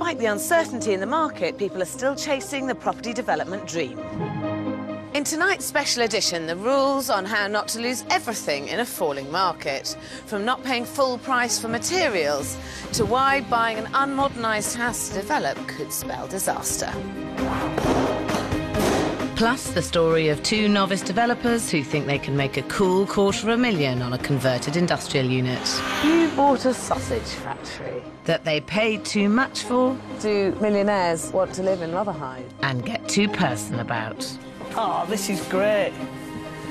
despite the uncertainty in the market, people are still chasing the property development dream. In tonight's special edition, the rules on how not to lose everything in a falling market. From not paying full price for materials to why buying an unmodernised house to develop could spell disaster. Plus, the story of two novice developers who think they can make a cool $250,000 on a converted industrial unit. You bought a sausage factory that they paid too much for. Do millionaires want to live in Rotherhithe? And get too personal about. Oh, this is great.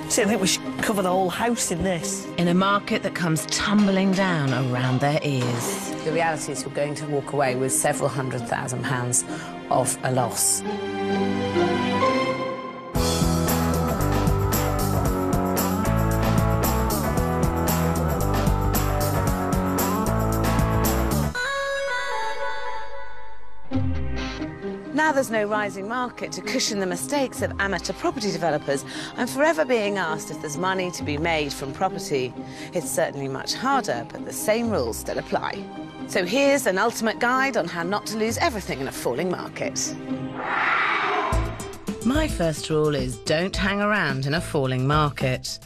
See, I think we should cover the whole house in this. In a market that comes tumbling down around their ears. The reality is you're going to walk away with several £100,000 of a loss. Now there's no rising market to cushion the mistakes of amateur property developers. I'm forever being asked if there's money to be made from property. It's certainly much harder, but the same rules still apply. So here's an ultimate guide on how not to lose everything in a falling market. My first rule is don't hang around in a falling market.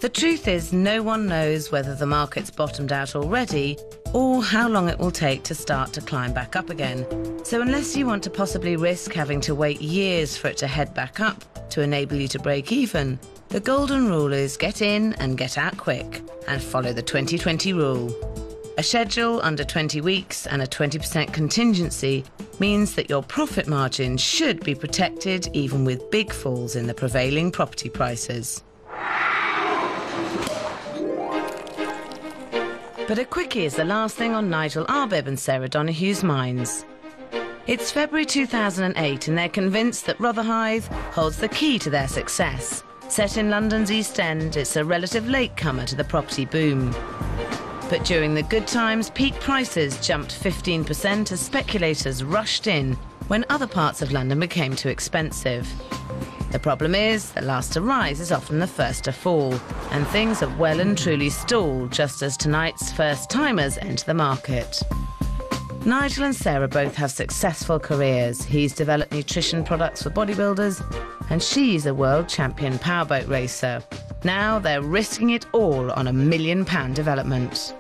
The truth is, no one knows whether the market's bottomed out already or how long it will take to start to climb back up again. So unless you want to possibly risk having to wait years for it to head back up to enable you to break even, the golden rule is get in and get out quick and follow the 2020 rule. A schedule under 20 weeks and a 20% contingency means that your profit margin should be protected even with big falls in the prevailing property prices. But a quickie is the last thing on Nigel, Arrib and Sarah Donahue's minds. It's February 2008 and they're convinced that Rotherhithe holds the key to their success. Set in London's East End, it's a relative latecomer to the property boom. But during the good times, peak prices jumped 15% as speculators rushed in when other parts of London became too expensive. The problem is that last to rise is often the first to fall, and things have well and truly stalled just as tonight's first-timers enter the market. Nigel and Sarah both have successful careers. He's developed nutrition products for bodybuilders, and she's a world champion powerboat racer. Now they're risking it all on £1 million development.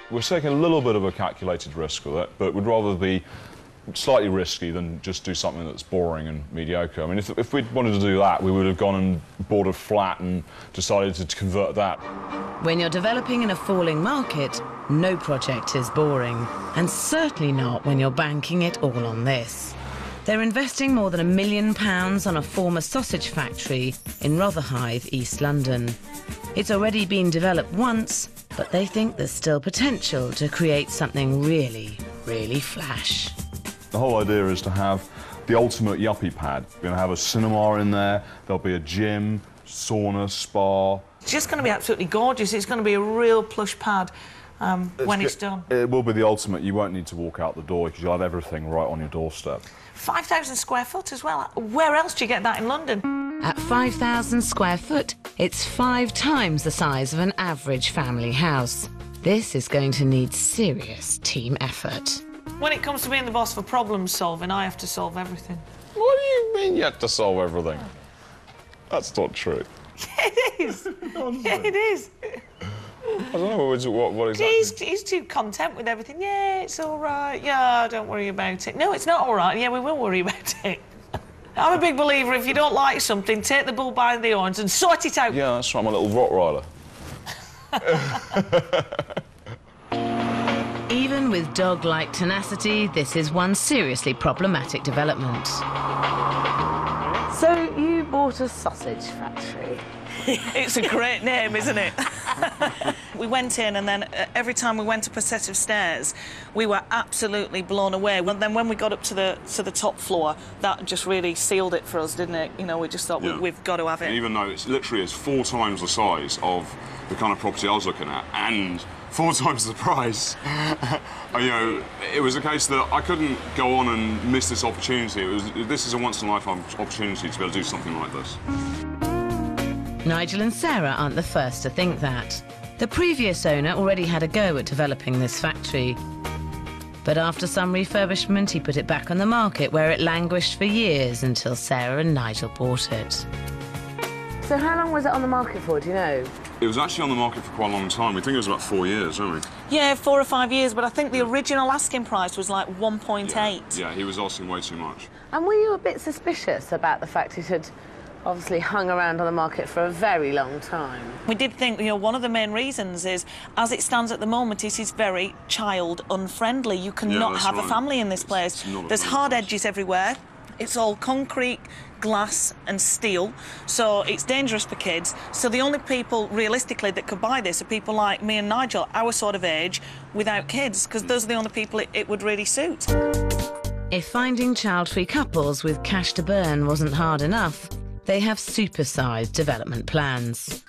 We're taking a little bit of a calculated risk with it, but we'd rather be slightly risky than just do something that's boring and mediocre. I mean, if we'd wanted to do that, we would have gone and bought a flat and decided to convert that. When you're developing in a falling market, no project is boring, and certainly not when you're banking it all on this. They're investing more than £1 million on a former sausage factory in Rotherhithe, East London. It's already been developed once, but they think there's still potential to create something really, really flash. The whole idea is to have the ultimate yuppie pad. We're going to have a cinema in there, there'll be a gym, sauna, spa. It's just going to be absolutely gorgeous. It's going to be a real plush pad when it's done. It will be the ultimate. You won't need to walk out the door because you'll have everything right on your doorstep. 5,000 square foot as well. Where else do you get that in London? At 5,000 square foot, it's 5 times the size of an average family house. This is going to need serious team effort. When it comes to being the boss for problem solving, I have to solve everything. What do you mean you have to solve everything? That's not true. It is. Yeah, it is. I don't know what exactly. He's too content with everything. Yeah, it's all right. Yeah, don't worry about it. No, it's not all right. Yeah, we will worry about it. I'm a big believer, if you don't like something, take the bull by the horns and sort it out. Yeah, that's right, my little Rottweiler. Even with dog-like tenacity, this is one seriously problematic development. So you bought a sausage factory? It's a great name, isn't it? We went in, and then every time we went up a set of stairs, we were absolutely blown away. And then when we got up to the top floor, that just really sealed it for us, didn't it? You know, we just thought we've got to have it. And even though it's literally 4 times the size of the kind of property I was looking at, and 4 times the price, you know, it was a case that I couldn't go on and miss this opportunity. This is a once-in-a-lifetime opportunity to be able to do something like this. Nigel and Sarah aren't the first to think that. The previous owner already had a go at developing this factory. But after some refurbishment, he put it back on the market, where it languished for years until Sarah and Nigel bought it. So how long was it on the market for, do you know? It was actually on the market for quite a long time. We think it was about 4 years, don't we? Yeah, 4 or 5 years, but I think the original asking price was like 1.8. Yeah, he was asking way too much. And were you a bit suspicious about the fact it had obviously hung around on the market for a very long time? We did think, you know, one of the main reasons is, as it stands at the moment, it is very child unfriendly. You cannot have a family in this place. There's hard edges everywhere. It's all concrete, glass and steel, so it's dangerous for kids. So the only people, realistically, that could buy this are people like me and Nigel, our sort of age, without kids, because those are the only people it would really suit. If finding child-free couples with cash to burn wasn't hard enough, they have supersized development plans.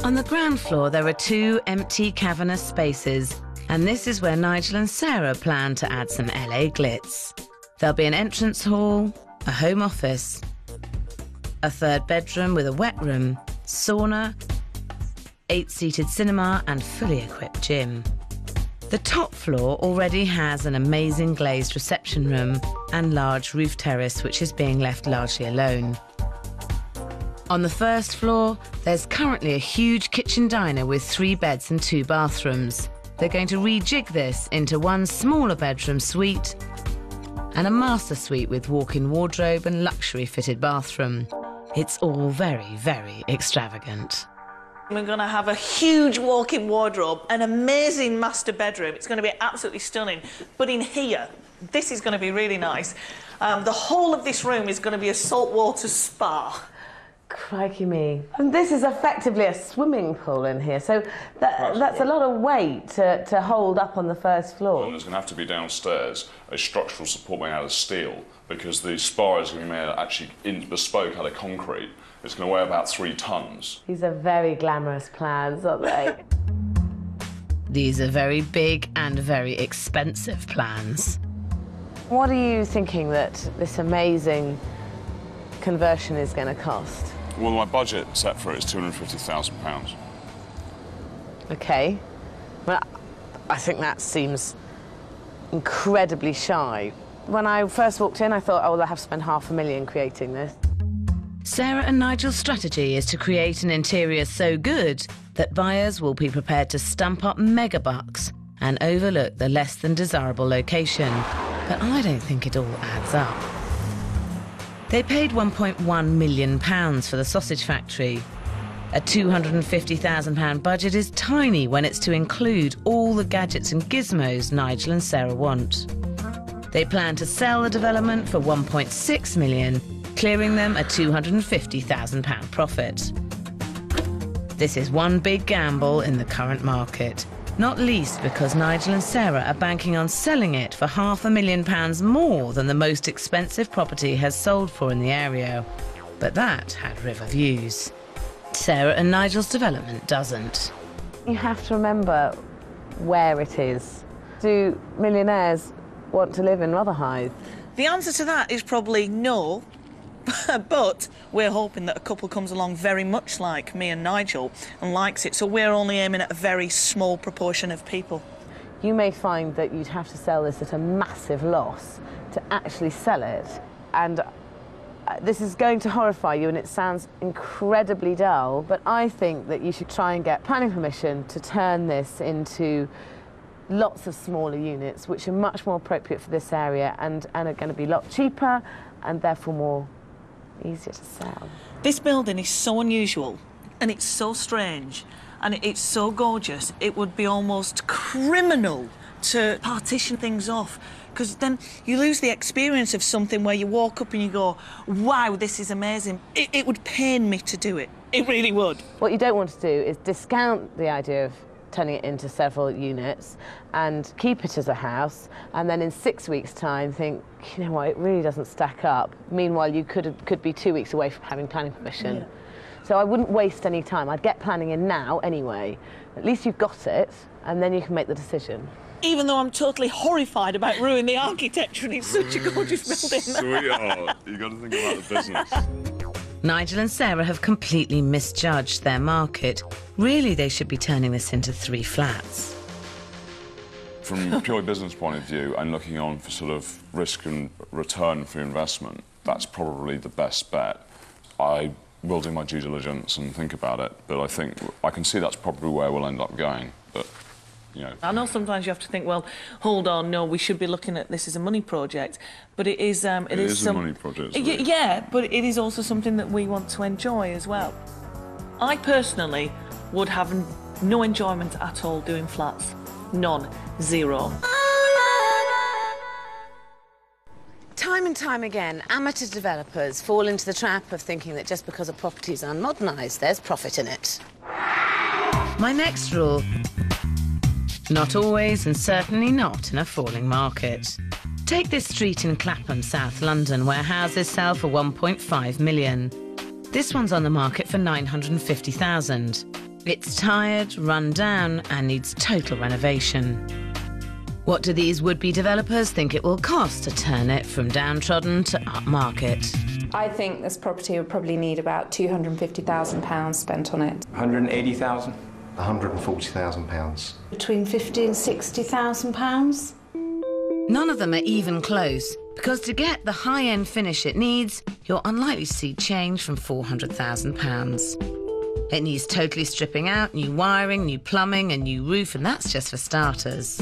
On the ground floor, there are 2 empty cavernous spaces, and this is where Nigel and Sarah plan to add some LA glitz. There'll be an entrance hall, a home office, a 3rd bedroom with a wet room, sauna, 8-seated cinema and fully equipped gym. The top floor already has an amazing glazed reception room and large roof terrace, which is being left largely alone. On the 1st floor, there's currently a huge kitchen diner with 3 beds and 2 bathrooms. They're going to rejig this into one smaller bedroom suite and a master suite with walk-in wardrobe and luxury fitted bathroom. It's all very, very extravagant. We're going to have a huge walk-in wardrobe, an amazing master bedroom. It's going to be absolutely stunning. But in here, this is going to be really nice. The whole of this room is going to be a saltwater spa. Crikey me. And this is effectively a swimming pool in here, so that's a lot of weight to hold up on the 1st floor. And there's going to have to be downstairs a structural support made out of steel, because the spa is going to be made actually bespoke out of concrete. It's going to weigh about 3 tons. These are very glamorous plans, aren't they? These are very big and very expensive plans. What are you thinking that this amazing conversion is going to cost? Well, my budget set for it is £250,000. OK. Well, I think that seems incredibly shy. When I first walked in, I thought, oh, well, I have to spend £500,000 creating this. Sarah and Nigel's strategy is to create an interior so good that buyers will be prepared to stump up megabucks and overlook the less than desirable location. But I don't think it all adds up. They paid £1.1 million for the sausage factory. A £250,000 budget is tiny when it's to include all the gadgets and gizmos Nigel and Sarah want. They plan to sell the development for £1.6 million, clearing them a £250,000 profit. This is one big gamble in the current market, not least because Nigel and Sarah are banking on selling it for £500,000 more than the most expensive property has sold for in the area. But that had river views. Sarah and Nigel's development doesn't. You have to remember where it is. Do millionaires want to live in Rotherhithe? The answer to that is probably no. But we're hoping that a couple comes along very much like me and Nigel and likes it, so we're only aiming at a very small proportion of people. You may find that you'd have to sell this at a massive loss to actually sell it, and this is going to horrify you and it sounds incredibly dull, but I think that you should try and get planning permission to turn this into lots of smaller units which are much more appropriate for this area and are going to be a lot cheaper and therefore more easier to sell. This building is so unusual and it's so strange and it's so gorgeous, it would be almost criminal to partition things off, because then you lose the experience of something where you walk up and you go, wow, this is amazing. It would pain me to do it. It really would. What you don't want to do is discount the idea of turning it into several units and keep it as a house, and then in 6 weeks' time think, you know what, it really doesn't stack up. Meanwhile, you could be 2 weeks away from having planning permission. Yeah. So I wouldn't waste any time. I'd get planning in now anyway. At least you've got it, and then you can make the decision. Even though I'm totally horrified about ruining the architecture, and it's such a gorgeous building. Sweetheart, you've got to think about the business. Nigel and Sarah have completely misjudged their market. Really, they should be turning this into 3 flats. from a purely business point of view and looking on for sort of risk and return for your investment, that's probably the best bet. I will do my due diligence and think about it, but I think I can see that's probably where we'll end up going. But, you know. I know sometimes you have to think, well, hold on, no, we should be looking at this as a money project, but it is a money project. Really. Yeah, but it is also something that we want to enjoy as well. I personally would have no enjoyment at all doing flats. None. Zero. Time and time again, amateur developers fall into the trap of thinking that just because a property is unmodernised, there's profit in it. My next rule: not always, and certainly not in a falling market. Take this street in Clapham, South London, where houses sell for 1.5 million. This one's on the market for 950,000. It's tired, run down, and needs total renovation. What do these would-be developers think it will cost to turn it from downtrodden to upmarket? I think this property would probably need about £250,000 spent on it. 180,000. £140,000. Between £50,000 and £60,000. None of them are even close, because to get the high-end finish it needs, you're unlikely to see change from £400,000. It needs totally stripping out, new wiring, new plumbing, a new roof, and that's just for starters.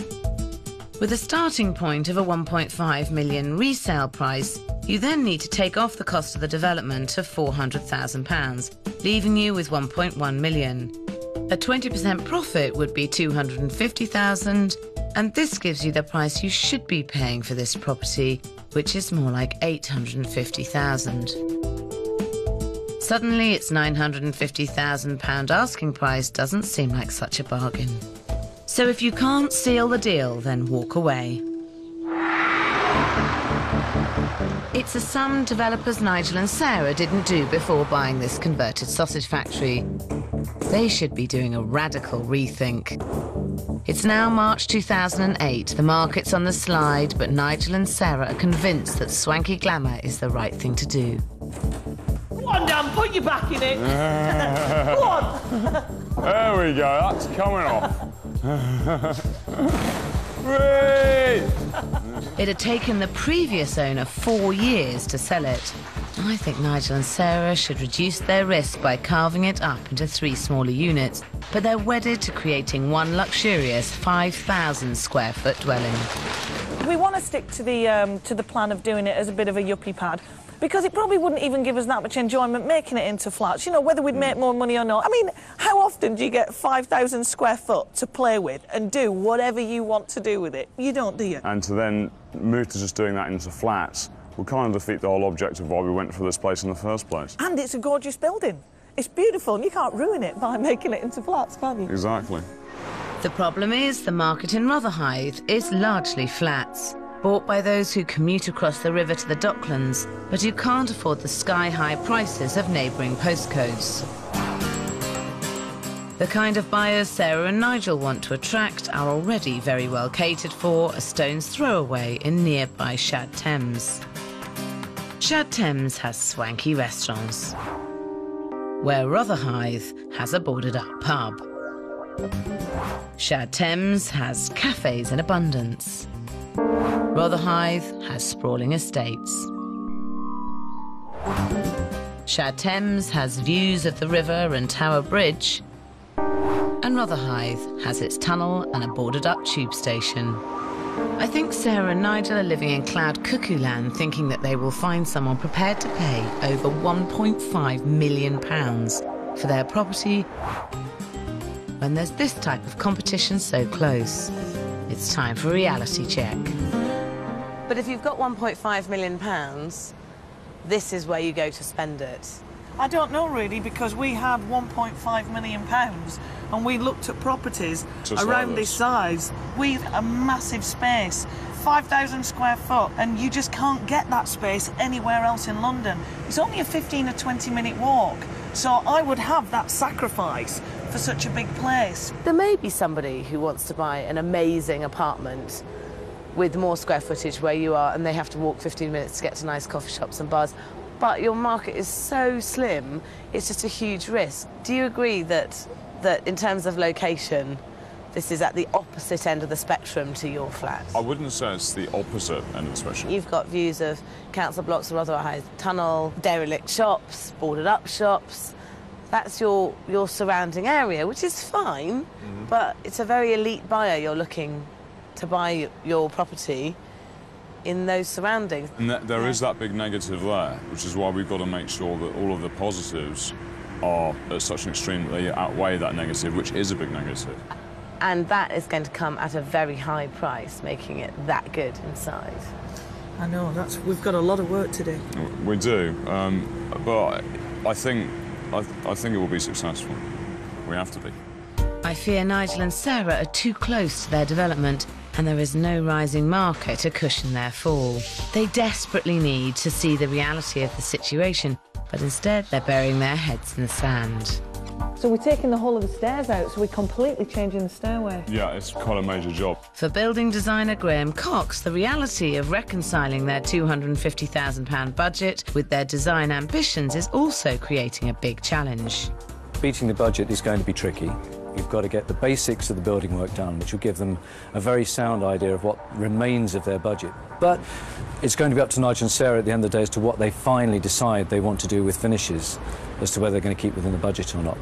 With a starting point of a 1.5 million resale price, you then need to take off the cost of the development of £400,000, leaving you with 1.1 million. A 20% profit would be 250,000, and this gives you the price you should be paying for this property, which is more like 850,000. Suddenly, its £950,000 asking price doesn't seem like such a bargain. So if you can't seal the deal, then walk away. It's a sum developers Nigel and Sarah didn't do before buying this converted sausage factory. They should be doing a radical rethink. It's now March 2008, the market's on the slide, but Nigel and Sarah are convinced that swanky glamour is the right thing to do. Go on, Dan, put your back in it. Go on. There we go, that's coming off. It had taken the previous owner 4 years to sell it. I think Nigel and Sarah should reduce their risk by carving it up into 3 smaller units, but they're wedded to creating one luxurious 5,000 square foot dwelling. We want to stick to the plan of doing it as a bit of a yuppie pad, because it probably wouldn't even give us that much enjoyment making it into flats, you know, whether we'd make more money or not. I mean, how often do you get 5,000 square foot to play with and do whatever you want to do with it? You don't, do you? And to then move to just doing that into flats will kind of defeat the whole object of why we went for this place in the first place. And it's a gorgeous building. It's beautiful, and you can't ruin it by making it into flats, can you? Exactly. The problem is the market in Rotherhithe is largely flats, bought by those who commute across the river to the Docklands, but who can't afford the sky-high prices of neighbouring postcodes. The kind of buyers Sarah and Nigel want to attract are already very well catered for a stone's throw away in nearby Shad Thames. Shad Thames has swanky restaurants, where Rotherhithe has a boarded-up pub. Shad Thames has cafes in abundance. Rotherhithe has sprawling estates. Shad Thames has views of the river and Tower Bridge, and Rotherhithe has its tunnel and a boarded-up tube station. I think Sarah and Nigel are living in cloud cuckoo land, thinking that they will find someone prepared to pay over £1.5 million for their property when there's this type of competition so close. It's time for a reality check. But if you've got £1.5 million, this is where you go to spend it. I don't know, really, because we had £1.5 million and we looked at properties Just around like this size with a massive space, 5,000 square foot, and you just can't get that space anywhere else in London. It's only a 15 or 20-minute walk, so I would have that sacrifice for such a big place. There may be somebody who wants to buy an amazing apartment with more square footage where you are, and they have to walk 15 minutes to get to nice coffee shops and bars. But your market is so slim, it's just a huge risk. Do you agree that in terms of location, This is at the opposite end of the spectrum to your flat. I wouldn't say it's the opposite end of the spectrum. You've got views of council blocks, Rotherhithe Tunnel, derelict shops, boarded up shops. That's your surrounding area, which is fine, but it's a very elite buyer. You're looking to buy your property in those surroundings. And there is that big negative there, which is why we've got to make sure that all of the positives are at such an extreme that they outweigh that negative, which is a big negative. And that is going to come at a very high price, making it that good inside. I know, we've got a lot of work to do. We do, but I think it will be successful. We have to be. I fear Nigel and Sarah are too close to their development, and there is no rising market to cushion their fall. They desperately need to see the reality of the situation, but instead they're burying their heads in the sand. So we're taking the whole of the stairs out, so we're completely changing the stairway. Yeah, it's quite a major job. For building designer Graham Cox, the reality of reconciling their £250,000 budget with their design ambitions is also creating a big challenge. Beating the budget is going to be tricky. You've got to get the basics of the building work done, which will give them a very sound idea of what remains of their budget. But it's going to be up to Nigel and Sarah at the end of the day as to what they finally decide they want to do with finishes, as to whether they're going to keep within the budget or not.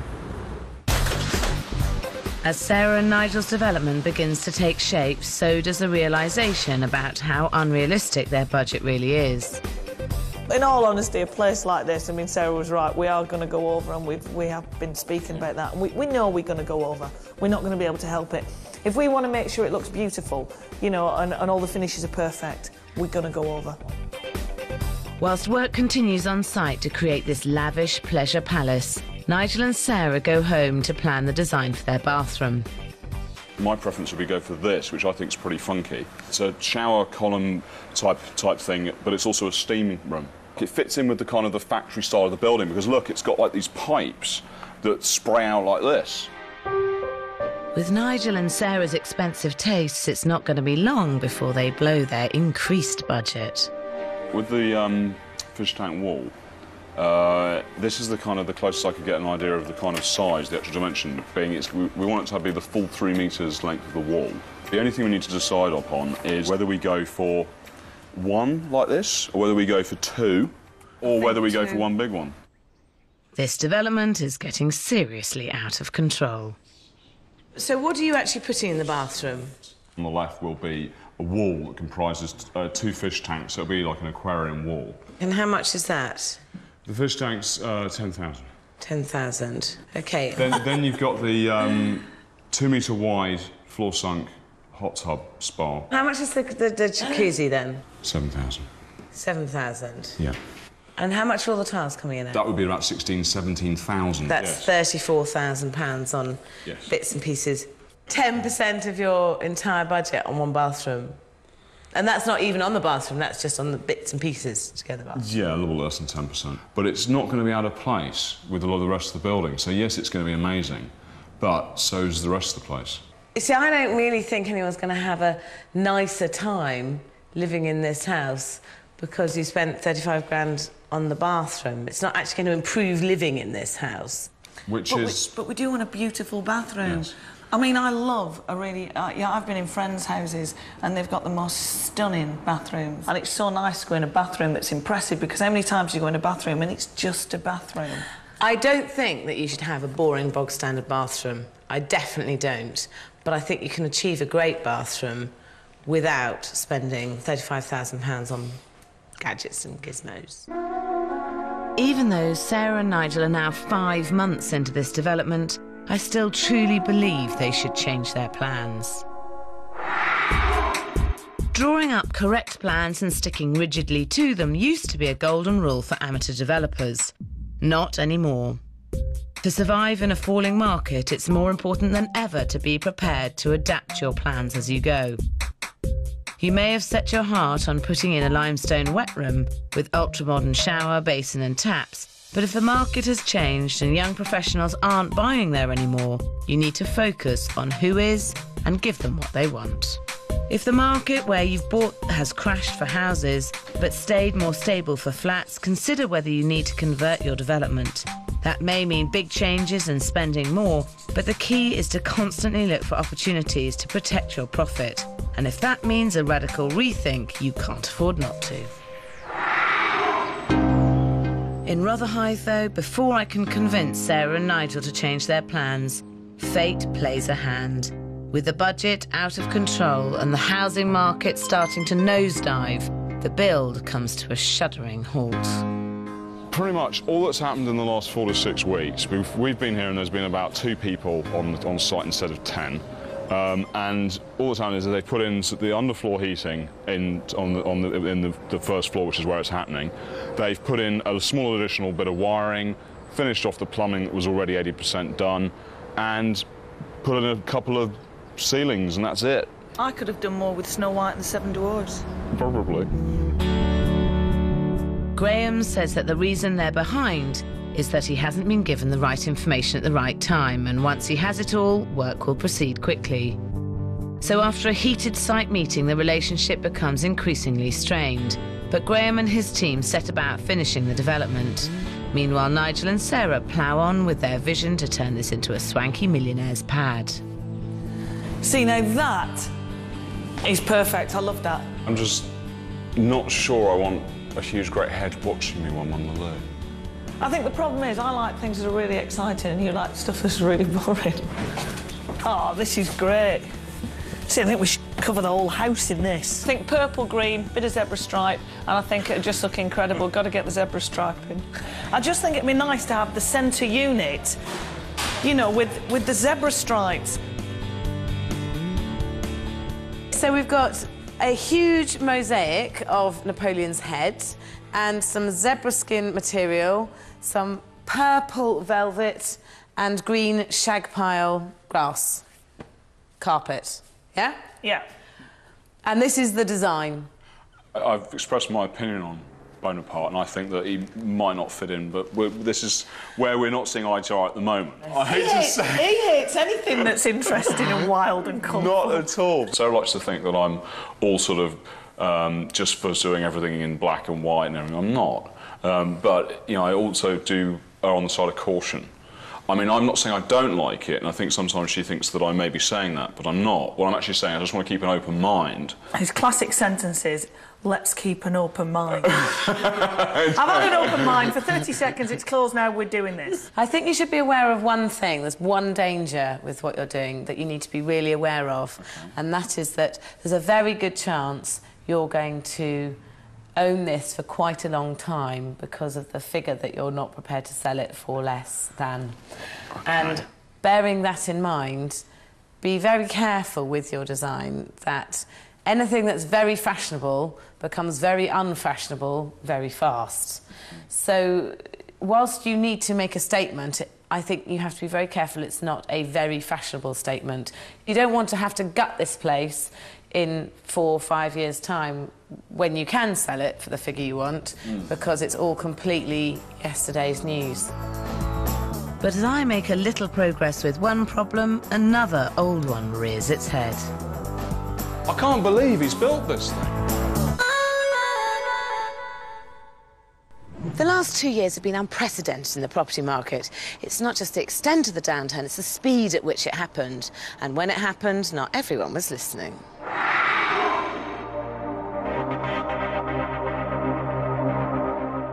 As Sarah and Nigel's development begins to take shape, so does the realisation about how unrealistic their budget really is. In all honesty, a place like this, I mean, Sarah was right, we are going to go over, and we have been speaking about that, and we know we're going to go over. We're not going to be able to help it. If we want to make sure it looks beautiful, you know, and all the finishes are perfect, we're going to go over. Whilst work continues on site to create this lavish pleasure palace, Nigel and Sarah go home to plan the design for their bathroom. My preference would be go for this, which I think is pretty funky. It's a shower column type thing, but it's also a steam room. It fits in with the kind of the factory style of the building, because look, it's got like these pipes that spray out like this. With Nigel and Sarah's expensive tastes, it's not going to be long before they blow their increased budget. With the fish tank wall, this is the closest I could get an idea of the kind of size, the actual dimension, being we want it to be the full 3 metres length of the wall. The only thing we need to decide upon is whether we go for one like this, or whether we go for two, or whether we go for one big one. This development is getting seriously out of control. So what are you actually putting in the bathroom? On the left will be a wall that comprises 2 fish tanks, so it'll be like an aquarium wall. And how much is that? The fish tank's 10,000. 10,000. OK. Then you've got the 2 metre wide floor sunk hot tub spa. How much is the jacuzzi then? 7,000. 7,000? Yeah. And how much are all the tiles coming in at? That would be about 17,000. That's £34,000 on bits and pieces. 10% of your entire budget on one bathroom. And that's not even on the bathroom, that's just on the bits and pieces to get the bathroom. Yeah, a little less than 10%. But it's not going to be out of place with a lot of the rest of the building. So yes, it's going to be amazing, but so's the rest of the place. You see, I don't really think anyone's going to have a nicer time living in this house because you spent 35 grand on the bathroom. It's not actually going to improve living in this house. But we do want a beautiful bathroom. Yes. I mean, I love a really... I've been in friends' houses and they've got the most stunning bathrooms. And it's so nice to go in a bathroom that's impressive, because how many times you go in a bathroom and it's just a bathroom? I don't think that you should have a boring, bog-standard bathroom. I definitely don't. But I think you can achieve a great bathroom without spending £35,000 on gadgets and gizmos. Even though Sarah and Nigel are now 5 months into this development, I still truly believe they should change their plans. Drawing up correct plans and sticking rigidly to them used to be a golden rule for amateur developers. Not anymore. To survive in a falling market, it's more important than ever to be prepared to adapt your plans as you go. You may have set your heart on putting in a limestone wet room with ultra-modern shower, basin and taps, but if the market has changed and young professionals aren't buying there anymore, you need to focus on who is and give them what they want. If the market where you've bought has crashed for houses but stayed more stable for flats, consider whether you need to convert your development. That may mean big changes and spending more, but the key is to constantly look for opportunities to protect your profit. And if that means a radical rethink, you can't afford not to. In Rotherhithe, though, before I can convince Sarah and Nigel to change their plans, fate plays a hand. With the budget out of control and the housing market starting to nosedive, the build comes to a shuddering halt. Pretty much all that's happened in the last 4 to 6 weeks, we've been here and there's been about 2 people on site instead of 10. And all that's happened is that they put in the underfloor heating in the first floor, which is where it's happening. They've put in a small additional bit of wiring, finished off the plumbing that was already 80% done, and put in a couple of ceilings, and that's it. I could have done more with Snow White and the Seven Dwarfs. Probably. Graham says that the reason they're behind is that he hasn't been given the right information at the right time, and once he has it all, work will proceed quickly. So after a heated site meeting, the relationship becomes increasingly strained, but Graham and his team set about finishing the development. Meanwhile, Nigel and Sarah plough on with their vision to turn this into a swanky millionaire's pad. See, now that is perfect. I love that. I'm just not sure I want a huge great head watching me when I'm on the loo. I think the problem is I like things that are really exciting and you like stuff that's really boring. Oh, this is great. See, I think we should cover the whole house in this. I think purple, green, bit of zebra stripe, and I think it'd just look incredible. Got to get the zebra stripe in. I just think it'd be nice to have the centre unit, you know, with the zebra stripes. So we've got a huge mosaic of Napoleon's head and some zebra skin material, some purple velvet and green shag pile grass carpet. Yeah? Yeah. And this is the design. I've expressed my opinion on Bonaparte, and I think that he might not fit in, but this is where we're not seeing eye to eye at the moment. I hate to say. He hates anything that's interesting and wild and colourful. Not at all. Sarah likes to think that I'm all sort of just pursuing everything in black and white and everything. I'm not. But, you know, I also do err on the side of caution. I mean, I'm not saying I don't like it, and I think sometimes she thinks that I may be saying that, but I'm not. What I'm actually saying, I just want to keep an open mind. His classic sentence is, let's keep an open mind. I've had an open mind for 30 seconds, it's closed now, we're doing this. I think you should be aware of one thing. There's one danger with what you're doing that you need to be really aware of, and that is that there's a very good chance you're going to own this for quite a long time because of the figure that you're not prepared to sell it for less than. Okay. And bearing that in mind, be very careful with your design that anything that's very fashionable becomes very unfashionable very fast. So whilst you need to make a statement, I think you have to be very careful it's not a very fashionable statement. You don't want to have to gut this place in 4 or 5 years' time when you can sell it for the figure you want, because it's all completely yesterday's news. But as I make a little progress with one problem, another old one rears its head. I can't believe he's built this thing. The last 2 years have been unprecedented in the property market. It's not just the extent of the downturn, it's the speed at which it happened. And when it happened, not everyone was listening.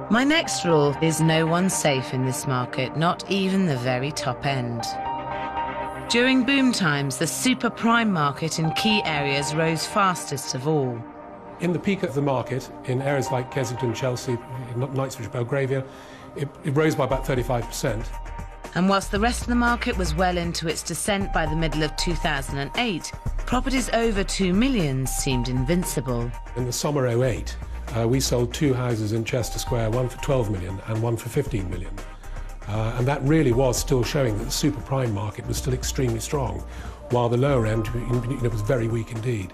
My next rule is no one's safe in this market, not even the very top end. During boom times, the super prime market in key areas rose fastest of all. In the peak of the market, in areas like Kensington, Chelsea, Knightsbridge, Belgravia, it rose by about 35%. And whilst the rest of the market was well into its descent by the middle of 2008, properties over 2 million seemed invincible. In the summer '08, we sold 2 houses in Chester Square, one for 12 million and one for 15 million. And that really was still showing that the super prime market was still extremely strong, while the lower end was very weak indeed.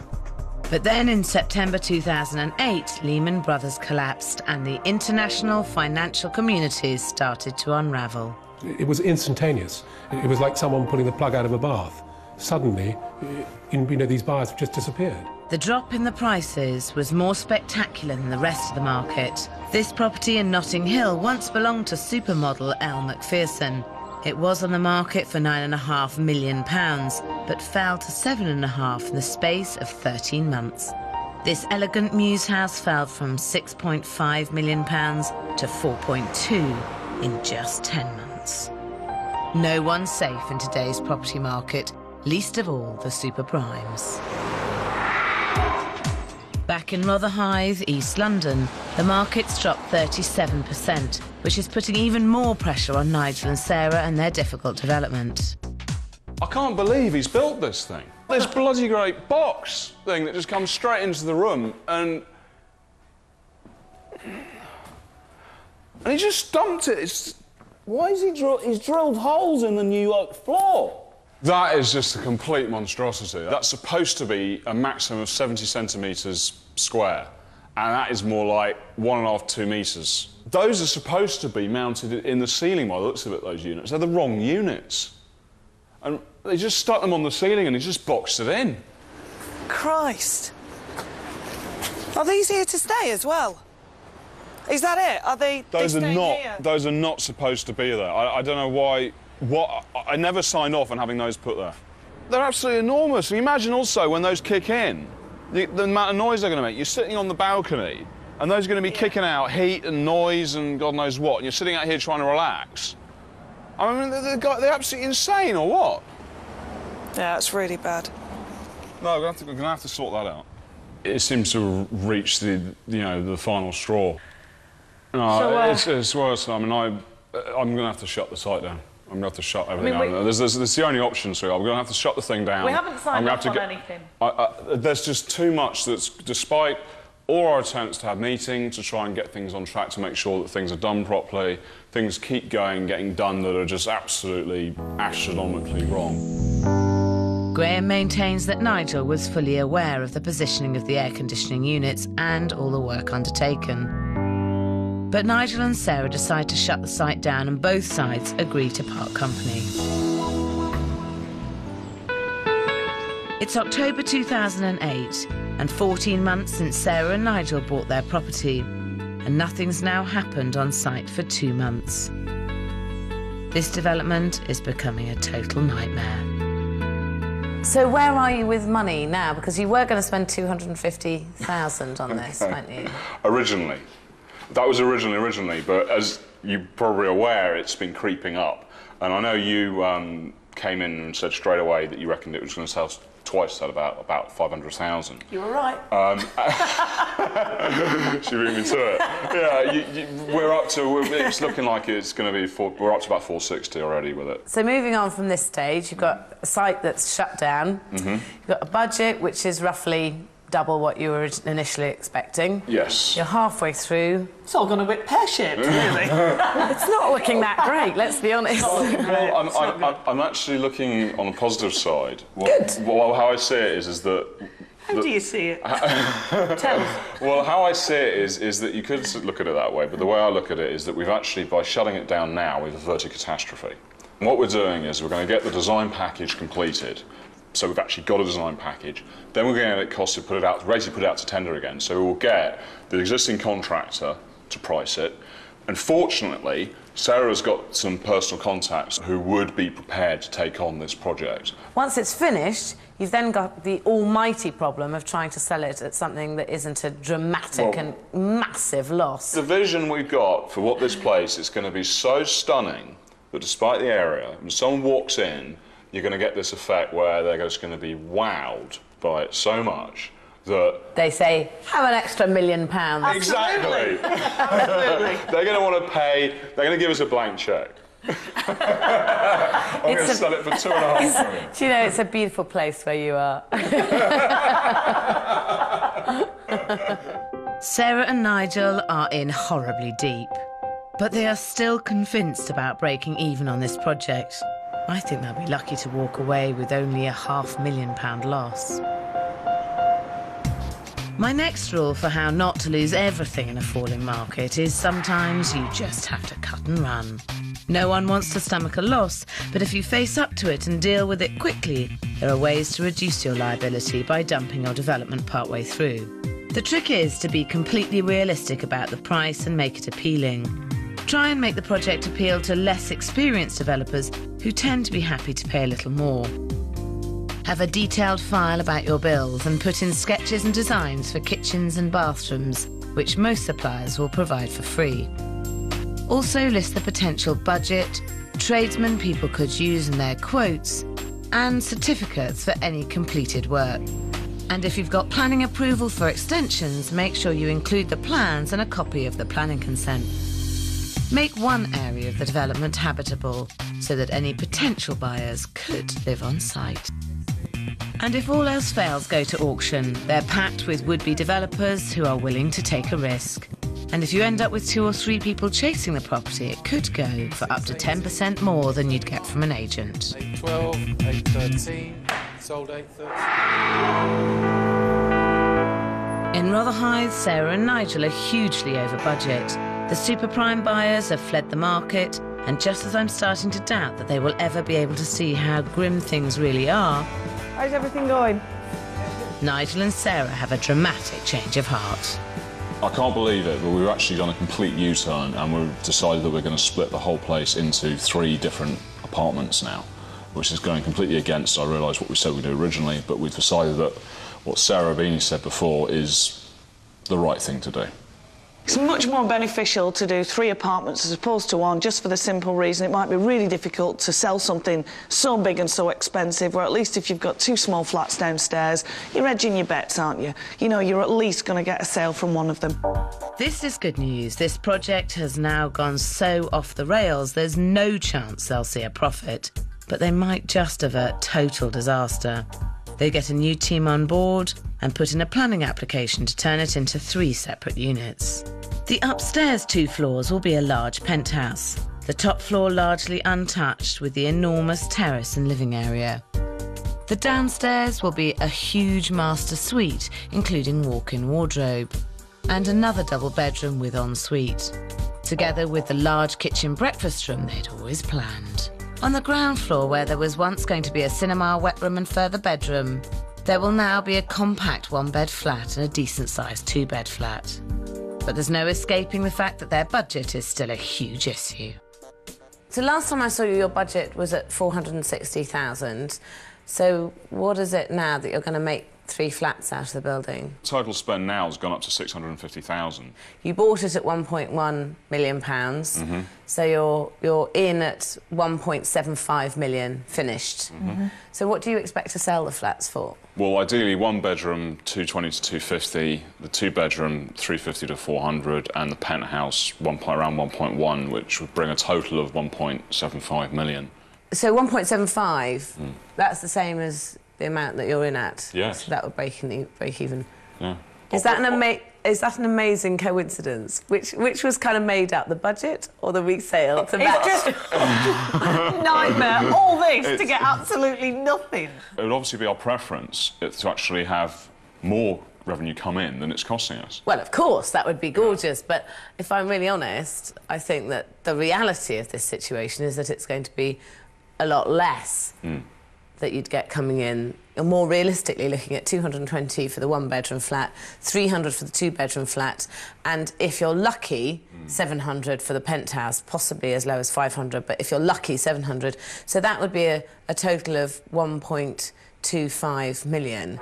But then in September 2008, Lehman Brothers collapsed and the international financial communities started to unravel. It was instantaneous. It was like someone pulling the plug out of a bath. Suddenly, these buyers have just disappeared. The drop in the prices was more spectacular than the rest of the market. This property in Notting Hill once belonged to supermodel Elle Macpherson. It was on the market for £9.5 million, but fell to £7.5 in the space of 13 months. This elegant mews house fell from £6.5 million to 4.2 in just 10 months. No one's safe in today's property market, least of all the super primes. Back in Rotherhithe, East London, the market's dropped 37%, which is putting even more pressure on Nigel and Sarah and their difficult development. I can't believe he's built this thing. This bloody great box thing that just comes straight into the room and he just dumped it. Why is he's drilled holes in the New York floor? That is just a complete monstrosity. That's supposed to be a maximum of 70 centimetres square, and that is more like 1.5 to 2 metres. Those are supposed to be mounted in the ceiling by the looks of it, those units. They're the wrong units. And they just stuck them on the ceiling and he just boxed it in. Christ. Are these here to stay as well? Is that it? Are they? Those are not. Here? Those are not supposed to be there. I don't know why. I never signed off on having those put there. They're absolutely enormous. And imagine also when those kick in, the amount of noise they're going to make. You're sitting on the balcony, and those are going to be kicking out heat and noise and God knows what. And you're sitting out here trying to relax. I mean, they're absolutely insane, or what? Yeah, it's really bad. No, we're going to have to sort that out. It seems to reach the final straw. No, so, it's worse. I mean, I'm going to have to shut the site down. I'm going to have to shut everything down. There's the only option, so I'm going to have to shut the thing down. We haven't signed off on anything. There's just too much that's, despite all our attempts to have meetings to try and get things on track to make sure that things are done properly, things keep getting done that are just absolutely astronomically wrong. Graham maintains that Nigel was fully aware of the positioning of the air conditioning units and all the work undertaken. But Nigel and Sarah decide to shut the site down and both sides agree to part company. It's October 2008 and 14 months since Sarah and Nigel bought their property, and nothing's now happened on site for 2 months. This development is becoming a total nightmare. So where are you with money now? Because you were going to spend $250,000 on this, weren't you? Originally. That was originally, but as you're probably aware, it's been creeping up. And I know you came in and said straight away that you reckoned it was going to sell twice at about 500,000. You were right. She beat me to it. Yeah, we're up to. It's looking like it's going to be. We're up to about 460 already with it. So moving on from this stage, you've got a site that's shut down. Mm-hmm. You've got a budget which is roughly double what you were initially expecting. Yes. You're halfway through. It's all gone a bit pear-shaped, really. It's not looking that great, let's be honest. Well, I'm actually looking on the positive side. Good. Well, how I see it is that... How do you see it? Tell us. Well, how I see it is that you could look at it that way, but the way I look at it is that we've actually, by shutting it down now, we've averted catastrophe. And what we're doing is we're going to get the design package completed. So we've actually got a design package. Then we're going to get it costed, basically put it out to tender again. So we will get the existing contractor to price it. And fortunately, Sarah's got some personal contacts who would be prepared to take on this project. Once it's finished, you've then got the almighty problem of trying to sell it at something that isn't a dramatic and massive loss. The vision we've got for what this place is going to be so stunning that despite the area, when someone walks in, you're going to get this effect where they're just going to be wowed by it so much that... They say, have an extra £1 million. Exactly. Absolutely. They're going to want to pay, they're going to give us a blank cheque. I'm going to sell it for $2.5 million. Do you know, it's a beautiful place where you are. Sarah and Nigel are in horribly deep, but they are still convinced about breaking even on this project. I think they'll be lucky to walk away with only a £500,000 loss. My next rule for how not to lose everything in a falling market is sometimes you just have to cut and run. No one wants to stomach a loss, but if you face up to it and deal with it quickly, there are ways to reduce your liability by dumping your development partway through. The trick is to be completely realistic about the price and make it appealing. Try and make the project appeal to less experienced developers who tend to be happy to pay a little more. Have a detailed file about your build and put in sketches and designs for kitchens and bathrooms, which most suppliers will provide for free. Also list the potential budget, tradesmen people could use in their quotes, and certificates for any completed work. And if you've got planning approval for extensions, make sure you include the plans and a copy of the planning consent. Make one area of the development habitable so that any potential buyers could live on site. And if all else fails, go to auction. They're packed with would-be developers who are willing to take a risk. And if you end up with 2 or 3 people chasing the property, it could go for up to 10% more than you'd get from an agent. 812, 813, sold 813. In Rotherhithe, Sarah and Nigel are hugely over budget. The super prime buyers have fled the market, and just as I'm starting to doubt that they will ever be able to see how grim things really are, how's everything going? Nigel and Sarah have a dramatic change of heart. I can't believe it, but we've actually done a complete U-turn and we've decided that we're going to split the whole place into 3 different apartments now, which is going completely against, I realise, what we said we'd do originally, but we've decided that what Sarah Beeny said before is the right thing to do. It's much more beneficial to do 3 apartments as opposed to 1, just for the simple reason it might be really difficult to sell something so big and so expensive, where at least if you've got 2 small flats downstairs, you're hedging your bets, aren't you? You know, you're at least going to get a sale from one of them. This is good news. This project has now gone so off the rails, there's no chance they'll see a profit, but they might just avert total disaster. They get a new team on board and put in a planning application to turn it into 3 separate units. The upstairs 2 floors will be a large penthouse, the top floor largely untouched with the enormous terrace and living area. The downstairs will be a huge master suite, including walk-in wardrobe, and another double bedroom with ensuite, together with the large kitchen breakfast room they'd always planned. On the ground floor, where there was once going to be a cinema, wet room and further bedroom, there will now be a compact 1-bed flat and a decent-sized 2-bed flat. But there's no escaping the fact that their budget is still a huge issue. So last time I saw you, your budget was at 460,000. So what is it now that you're going to make 3 flats out of the building? Total spend now has gone up to 650,000. You bought it at £1.1 million, so you're in at 1.75 million finished. So what do you expect to sell the flats for? Well, ideally 1-bedroom 220 to 250, the 2-bedroom 350 to 400, and the penthouse around 1.1, which would bring a total of 1.75 million. So 1.75, that's the same as the amount that you're in at? Yes. So that would break even. Yeah. Is that an amazing coincidence? Which was kind of made up, the budget or the resale? It's just nightmare, all this to get absolutely nothing. It would obviously be our preference to actually have more revenue come in than it's costing us. Well, of course, that would be gorgeous, but if I'm really honest, I think that the reality of this situation is that it's going to be a lot less that you'd get coming in. You're more realistically looking at 220 for the 1-bedroom flat, 300 for the 2-bedroom flat, and if you're lucky, 700 for the penthouse, possibly as low as 500, but if you're lucky, 700. So that would be a total of 1.25 million.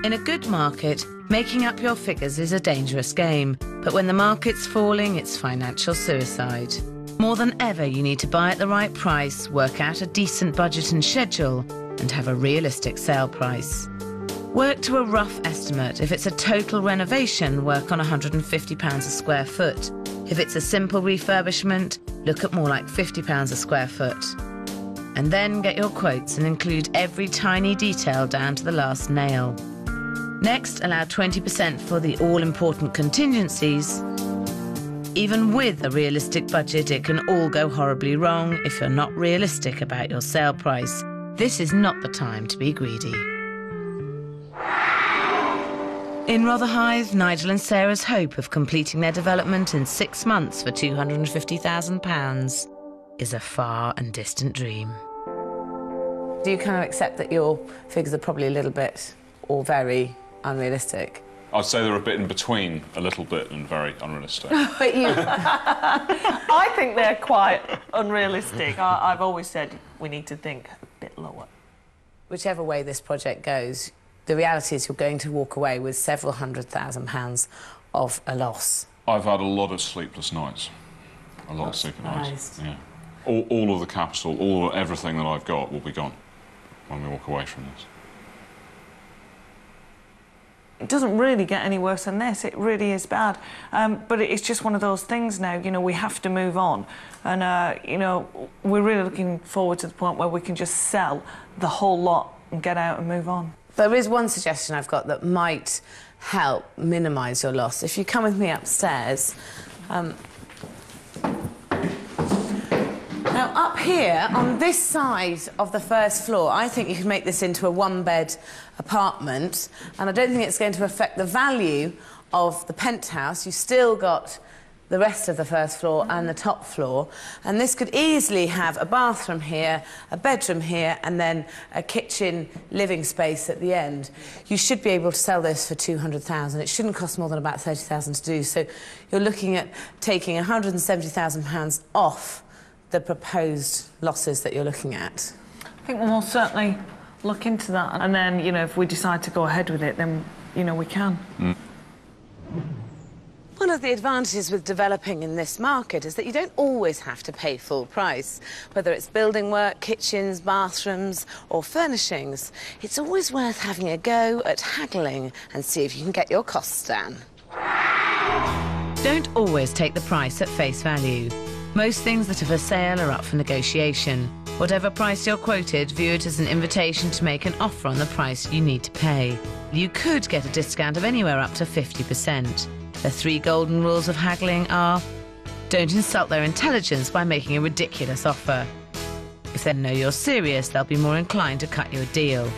In a good market, making up your figures is a dangerous game, but when the market's falling, it's financial suicide. More than ever, you need to buy at the right price, work out a decent budget and schedule, and have a realistic sale price. Work to a rough estimate. If it's a total renovation, work on £150 a square foot. If it's a simple refurbishment, look at more like £50 a square foot. And then get your quotes and include every tiny detail down to the last nail. Next, allow 20% for the all-important contingencies. Even with a realistic budget, it can all go horribly wrong if you're not realistic about your sale price. This is not the time to be greedy. In Rotherhithe, Nigel and Sarah's hope of completing their development in 6 months for £250,000 is a far and distant dream. Do you kind of accept that your figures are probably a little bit or very unrealistic? I'd say they're a bit in between, a little bit, and very unrealistic. But you... I think they're quite unrealistic. I've always said we need to think a bit lower. Whichever way this project goes, the reality is you're going to walk away with several £100,000 of a loss. I've had a lot of sleepless nights. A lot of sleepless nights. Yeah. All of the capital, everything that I've got will be gone when we walk away from this. It doesn't really get any worse than this. It really is bad. But it's just one of those things now, you know, we have to move on. And, you know, we're really looking forward to the point where we can just sell the whole lot and get out and move on. There is one suggestion I've got that might help minimise your loss. If you come with me upstairs... Now, up here, on this side of the first floor, I think you can make this into a one-bed apartment, and I don't think it's going to affect the value of the penthouse. You've still got the rest of the first floor and the top floor, and this could easily have a bathroom here, a bedroom here, and then a kitchen living space at the end. You should be able to sell this for $200,000. It shouldn't cost more than about $30,000 to do, so you're looking at taking £170,000 off the proposed losses that you're looking at. I think we'll certainly look into that, and then, you know, if we decide to go ahead with it, then, you know, we can. One of the advantages with developing in this market is that you don't always have to pay full price. Whether it's building work, kitchens, bathrooms or furnishings, it's always worth having a go at haggling and see if you can get your costs down. Don't always take the price at face value. Most things that are for sale are up for negotiation. Whatever price you're quoted, view it as an invitation to make an offer on the price you need to pay. You could get a discount of anywhere up to 50%. The 3 golden rules of haggling are: don't insult their intelligence by making a ridiculous offer. If they know you're serious, they'll be more inclined to cut you a deal.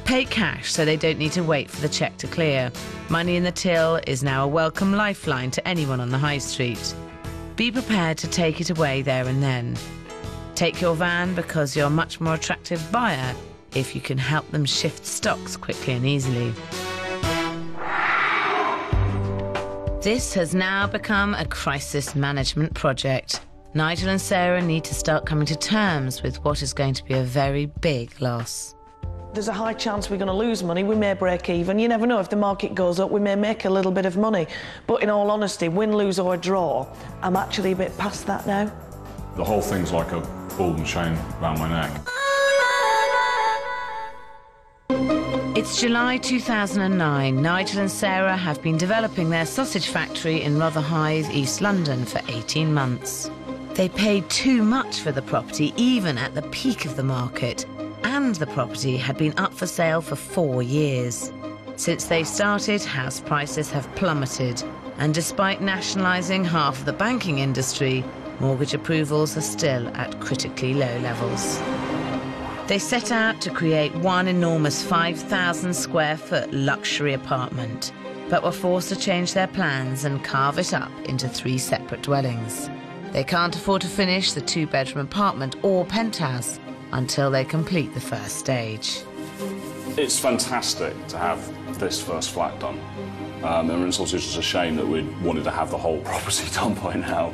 Pay cash so they don't need to wait for the cheque to clear. Money in the till is now a welcome lifeline to anyone on the high street. Be prepared to take it away there and then. Take your van because you're a much more attractive buyer if you can help them shift stocks quickly and easily. This has now become a crisis management project. Nigel and Sarah need to start coming to terms with what is going to be a very big loss. There's a high chance we're going to lose money. We may break even. You never know. If the market goes up, we may make a little bit of money. But in all honesty, win, lose or draw, I'm actually a bit past that now. The whole thing's like a ball and chain around my neck. It's July 2009. Nigel and Sarah have been developing their sausage factory in Rotherhithe, East London, for 18 months. They paid too much for the property, even at the peak of the market, and the property had been up for sale for 4 years. Since they started, house prices have plummeted, and despite nationalising half of the banking industry, mortgage approvals are still at critically low levels. They set out to create one enormous 5,000 square foot luxury apartment, but were forced to change their plans and carve it up into 3 separate dwellings. They can't afford to finish the 2-bedroom apartment or penthouse until they complete the first stage. It's fantastic to have this first flat done. And it's also just a shame that we wanted to have the whole property done by now.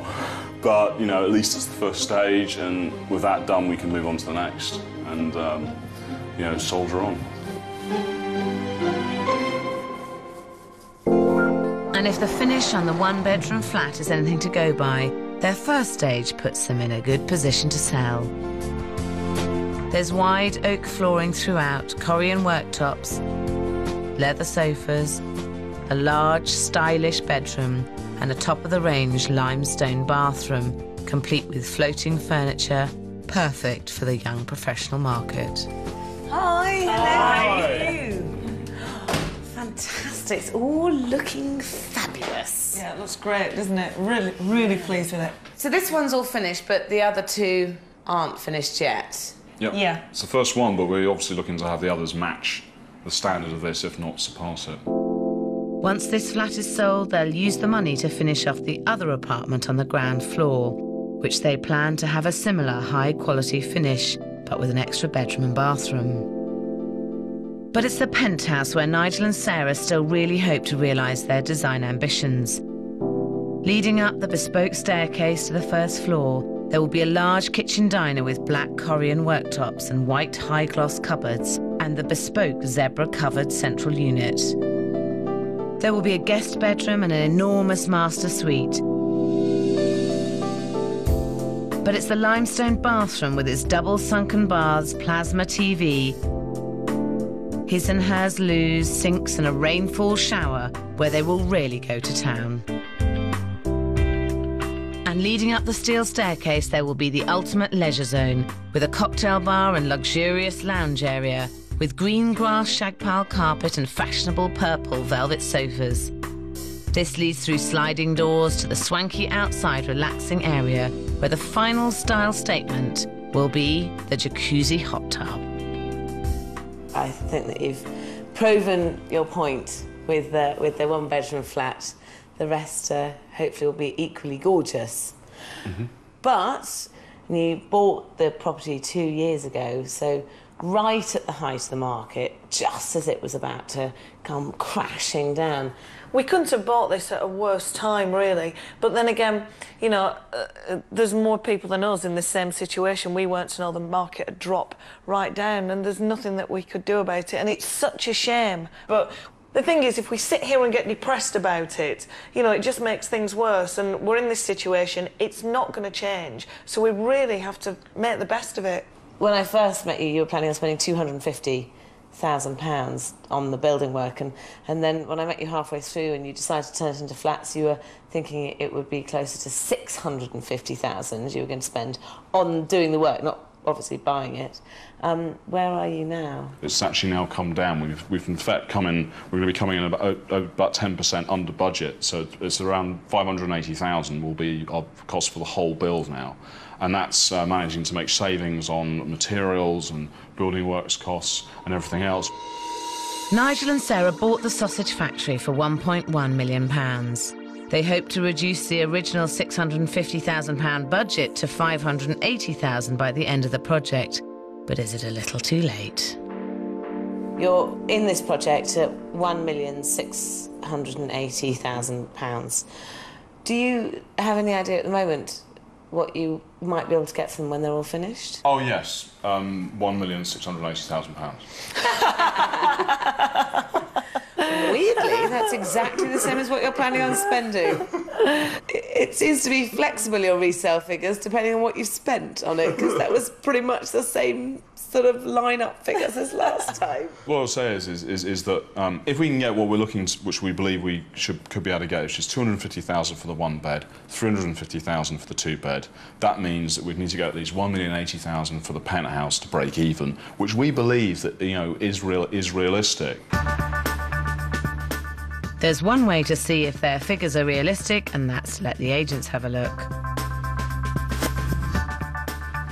But, you know, at least it's the first stage, and with that done, we can move on to the next and, you know, soldier on. And if the finish on the 1-bedroom flat is anything to go by, their first stage puts them in a good position to sell. There's wide oak flooring throughout, Corian worktops, leather sofas, a large, stylish bedroom, and a top-of-the-range limestone bathroom, complete with floating furniture, perfect for the young professional market. Hi, hello. Hi. How are you? Fantastic. It's all looking fabulous. Yeah, it looks great, doesn't it? Really, really pleased with it. So this one's all finished, but the other 2 aren't finished yet. Yep. Yeah. It's the first one, but we're obviously looking to have the others match the standard of this, if not surpass it. Once this flat is sold, they'll use the money to finish off the other apartment on the ground floor, which they plan to have a similar high-quality finish, but with an extra bedroom and bathroom. But it's the penthouse where Nigel and Sarah still really hope to realise their design ambitions. Leading up the bespoke staircase to the first floor, there will be a large kitchen diner with black Corian worktops and white high-gloss cupboards, and the bespoke zebra-covered central unit. There will be a guest bedroom and an enormous master suite. But it's the limestone bathroom with its double sunken baths, plasma TV, his and hers loos, sinks and a rainfall shower where they will really go to town. And leading up the steel staircase, there will be the ultimate leisure zone with a cocktail bar and luxurious lounge area with green grass shagpile carpet and fashionable purple velvet sofas. This leads through sliding doors to the swanky outside relaxing area where the final style statement will be the jacuzzi hot tub. I think that you've proven your point with the one-bedroom flat. The rest hopefully will be equally gorgeous. Mm-hmm. But you bought the property 2 years ago, so right at the height of the market, just as it was about to come crashing down. We couldn't have bought this at a worse time, really. But then again, you know, there's more people than us in the same situation. We weren't to know the market had dropped right down, and there's nothing that we could do about it. And it's such a shame. But the thing is, if we sit here and get depressed about it, you know, it just makes things worse. And we're in this situation. It's not going to change. So we really have to make the best of it. When I first met you, you were planning on spending £250,000 on the building work, and then when I met you halfway through and you decided to turn it into flats, you were thinking it would be closer to £650,000 you were going to spend on doing the work, not obviously buying it. Where are you now? It's actually now come down. We've in fact come in. We're going to be coming in about 10% under budget, so it's around £580,000 will be our cost for the whole build now. And that's managing to make savings on materials and building works costs and everything else. Nigel and Sarah bought the sausage factory for £1.1 million. They hope to reduce the original £650,000 budget to £580,000 by the end of the project. But is it a little too late? You're in this project at £1,680,000. Do you have any idea at the moment what you might be able to get from them when they're all finished? Oh yes, £1,680,000. Weirdly, that's exactly the same as what you're planning on spending. It seems to be flexible, your resale figures, depending on what you've spent on it, because that was pretty much the same sort of line-up figures as last time. What I'll say is that if we can get what we're looking to, which we believe we could be able to get, which is £250,000 for the one bed, £350,000 for the two bed, that means that we'd need to get at least £1,080,000 for the penthouse to break even, which we believe that, you know, is realistic. There's one way to see if their figures are realistic, and that's to let the agents have a look.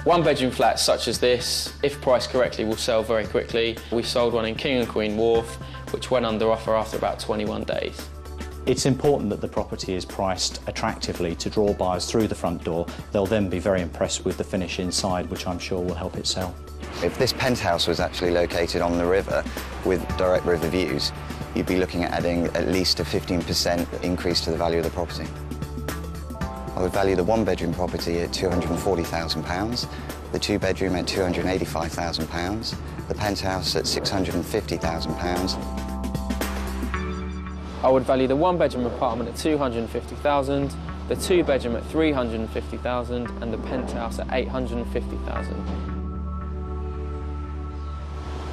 One-bedroom flats such as this, if priced correctly, will sell very quickly. We sold one in King and Queen Wharf, which went under offer after about 21 days. It's important that the property is priced attractively to draw buyers through the front door. They'll then be very impressed with the finish inside, which I'm sure will help it sell. If this penthouse was actually located on the river with direct river views, you'd be looking at adding at least a 15% increase to the value of the property. I would value the one-bedroom property at £240,000, the two-bedroom at £285,000, the penthouse at £650,000. I would value the one-bedroom apartment at £250,000, the two-bedroom at £350,000, and the penthouse at £850,000.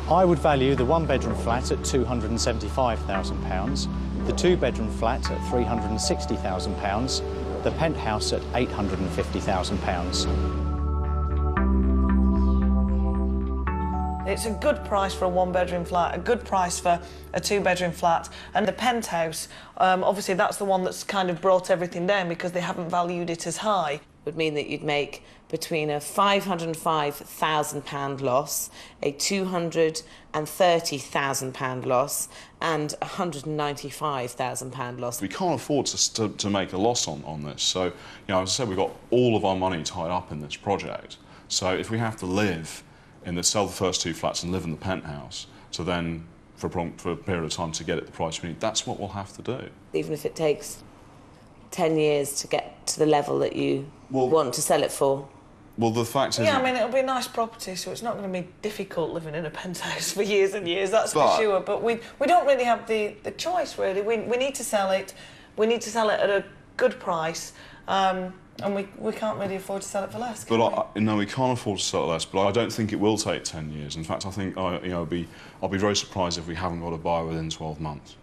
I would value the one-bedroom flat at £275,000, the two-bedroom flat at £360,000, the penthouse at £850,000. It's a good price for a one-bedroom flat, a good price for a two-bedroom flat, and the penthouse, obviously that's the one that's kind of brought everything down because they haven't valued it as high. Would mean that you'd make between a £505,000 loss, a £230,000 loss, and a £195,000 loss. We can't afford to make a loss on this. So, you know, as I said, we've got all of our money tied up in this project. So if we have to live in that sell the first 2 flats and live in the penthouse, to then, for a period of time, to get it the price we need. That's what we'll have to do. Even if it takes 10 years to get to the level that you want to sell it for. Well, the fact is... Yeah, I mean, it'll be a nice property, so it's not going to be difficult living in a penthouse for years and years, that's for sure. But we don't really have the choice, really. We need to sell it. We need to sell it at a good price, and we can't really afford to sell it for less, can we? No, we can't afford to sell it less, but I don't think it will take 10 years. In fact, I think, I'll be very surprised if we haven't got a buyer within 12 months.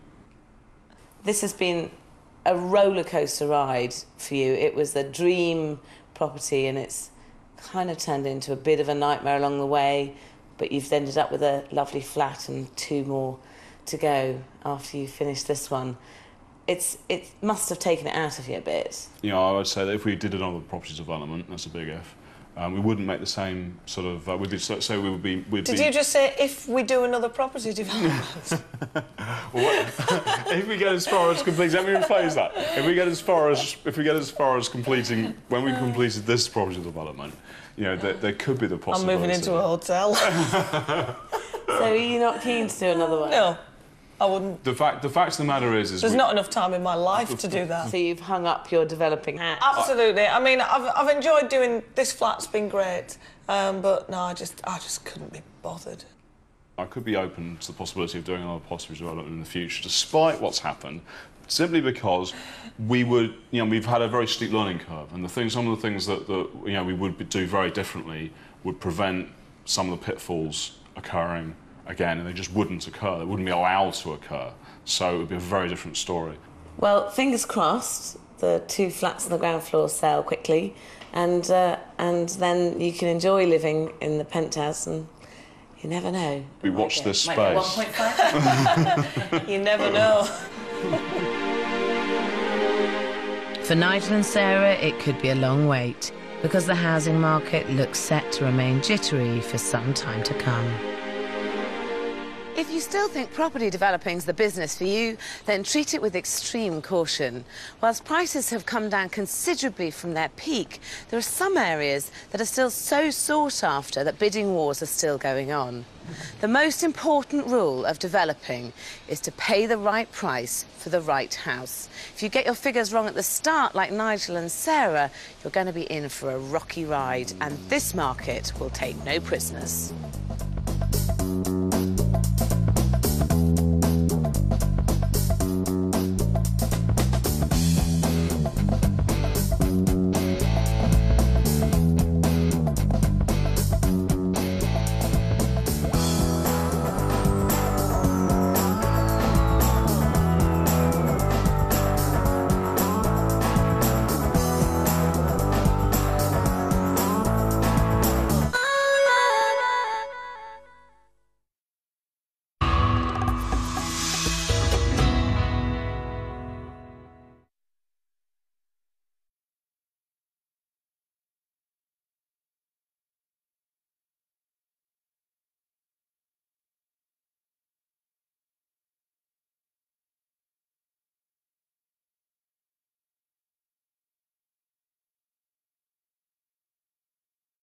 This has been a roller coaster ride for you. It was the dream property, and it's kind of turned into a bit of a nightmare along the way, but you've ended up with a lovely flat and 2 more to go after you finish this one. It must have taken it out of you a bit. You know, I would say that if we did another property development, that's a big if, we wouldn't make the same sort of... Did you just say, if we do another property development? If we get as far as completing... Let me rephrase that. If we get as far as completing... When we completed this property development, you know, there could be the possibility... I'm moving into a hotel. So are you not keen to do another one? No. I wouldn't. The fact of the matter is there's not enough time in my life to do that. So you've hung up your developing hat? Absolutely. I mean, I've enjoyed doing this. Flat's been great, but no, I just couldn't be bothered. I could be open to the possibility of doing another property development in the future, despite what's happened, simply because we've had a very steep learning curve, and some of the things that we would do very differently would prevent some of the pitfalls occurring again, and they just wouldn't occur. They wouldn't be allowed to occur. So it would be a very different story. Well, fingers crossed, the 2 flats on the ground floor sell quickly, and then you can enjoy living in the penthouse, and you never know. We watch this space. 1.5. You never know. For Nigel and Sarah, it could be a long wait, because the housing market looks set to remain jittery for some time to come. If you still think property developing's the business for you, then treat it with extreme caution. Whilst prices have come down considerably from their peak, there are some areas that are still so sought after that bidding wars are still going on. The most important rule of developing is to pay the right price for the right house. If you get your figures wrong at the start, like Nigel and Sarah, you're going to be in for a rocky ride, and this market will take no prisoners.